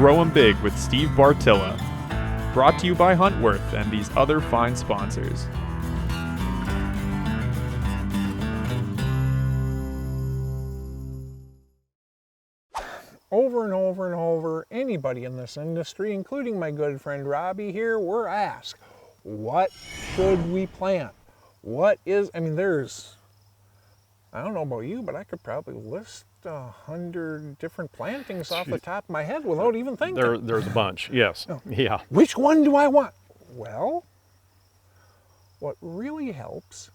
Grow 'em Big with Steve Bartylla. Brought to you by Huntworth and these other fine sponsors. Over and over and over, anybody in this industry, including my good friend Robbie here, we're asked, what should we plant? I don't know about you, but I could probably list 100 different plantings off the top of my head without even thinking. There's a bunch, yes. Yeah. Which one do I want? Well, what really helps,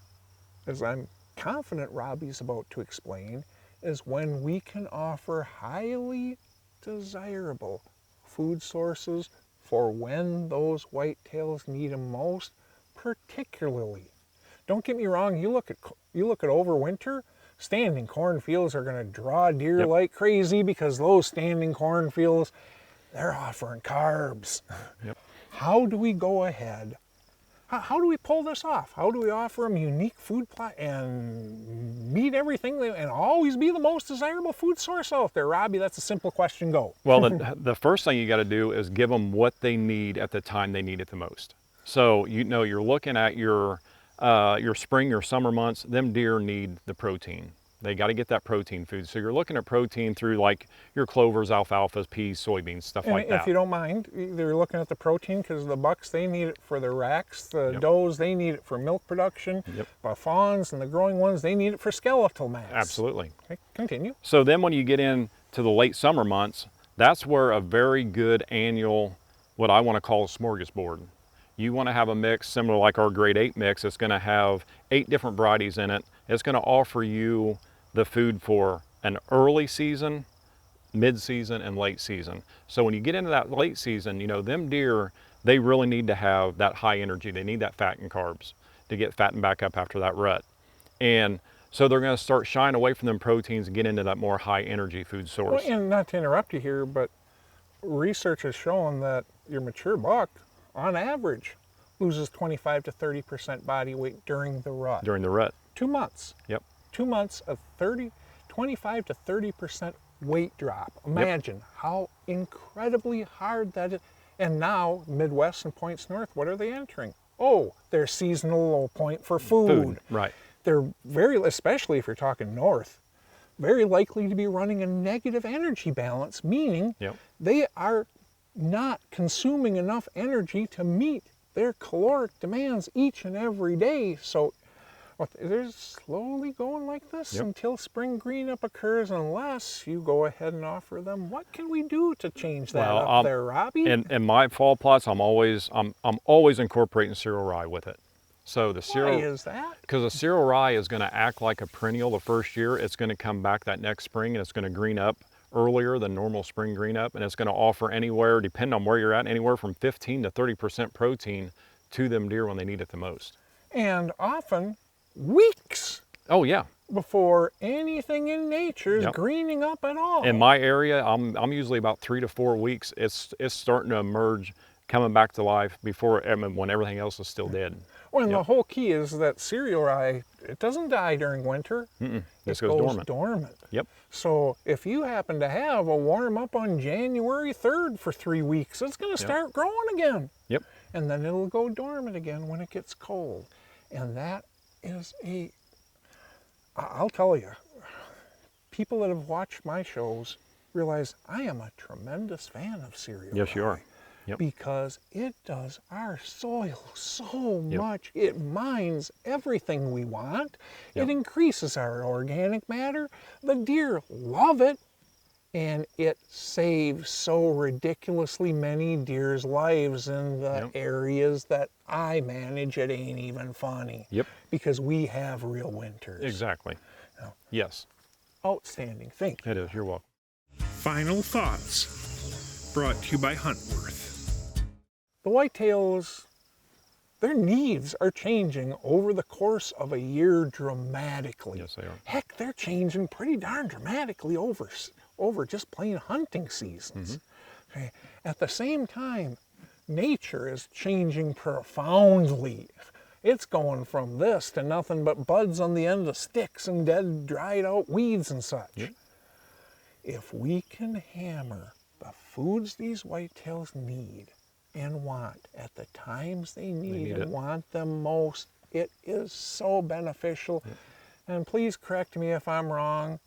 as I'm confident Robbie's about to explain, is when we can offer highly desirable food sources for when those whitetails need them most, particularly. Don't get me wrong, you look at overwinter, standing cornfields are going to draw deer like crazy because those standing cornfields, they're offering carbs. Yep. How do we go ahead? How do we pull this off? How do we offer them unique food plot and meet everything and always be the most desirable food source out there? Robbie, that's a simple question. Go. Well, the first thing you got to do is give them what they need at the time they need it the most. So you're looking at your spring or summer months. Them deer need the protein. They got to get that protein food. So you're looking at protein through like your clovers, alfalfas, peas, soybeans, stuff like that. If you don't mind, they're looking at the protein because the bucks, they need it for their racks. The does, they need it for milk production. The fawns and the growing ones, they need it for skeletal mass. Absolutely. Okay, continue. So then when you get into the late summer months, that's where a very good annual, what I want to call a smorgasbord. You want to have a mix similar like our grade 8 mix. It's going to have 8 different varieties in it. It's going to offer you the food for an early season, mid-season, and late season. So when you get into that late season, them deer, they really need to have that high energy. They need that fat and carbs to get fattened back up after that rut. And so they're going to start shying away from them proteins and get into that more high energy food source. Well, and not to interrupt you here, but research has shown that your mature buck, on average, loses 25 to 30% body weight during the rut. During the rut. 2 months. Yep. 2 months of 25 to 30% weight drop. Imagine how incredibly hard that is. And now, Midwest and points north, what are they entering? Oh, their seasonal low point for food. Right. They're especially if you're talking north, very likely to be running a negative energy balance, meaning they are not consuming enough energy to meet their caloric demands each and every day. So they're slowly going like this until spring green up occurs, unless you go ahead and offer them. What can we do to change that up there, Robbie? In my fall plots, I'm always incorporating cereal rye with it. So the cereal. Why is that? Because the cereal rye is going to act like a perennial the first year. It's going to come back that next spring and it's going to green up earlier than normal spring green up, and it's going to offer anywhere, depending on where you're at, anywhere from 15 to 30% protein to them deer when they need it the most. And often weeks before anything in nature is greening up at all. In my area, I'm usually about 3 to 4 weeks. It's starting to emerge, coming back to life when everything else is still dead. Well, and the whole key is that cereal rye, it doesn't die during winter. It goes dormant. Yep. So if you happen to have a warm up on January 3rd for 3 weeks, it's going to start growing again. Yep. And then it'll go dormant again when it gets cold. And that is I'll tell you, people that have watched my shows realize I am a tremendous fan of cereal rye. Yes, you are. Yep. Because it does our soil so much. It mines everything we want. It increases our organic matter. The deer love it. And it saves so ridiculously many deer's lives in the areas that I manage. It ain't even funny. Yep. Because we have real winters. Exactly. Now, yes. Outstanding. Thank you. It is. You're welcome. Final thoughts brought to you by Huntworth. The whitetails, their needs are changing over the course of a year dramatically. Yes, they are. Heck, they're changing pretty darn dramatically over just plain hunting seasons. Okay. At the same time, nature is changing profoundly. It's going from this to nothing but buds on the end of sticks and dead, dried out weeds and such. If we can hammer the the foods these whitetails need and want at the times they need and want them most, it is so beneficial. And please correct me if I'm wrong.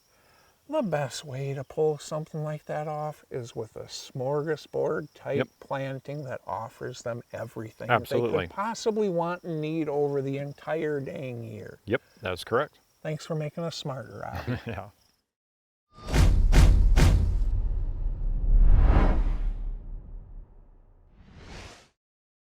The best way to pull something like that off is with a smorgasbord type planting that offers them everything that they could possibly want and need over the entire dang year. Yep, that's correct. Thanks for making us smarter, Robbie. Yeah.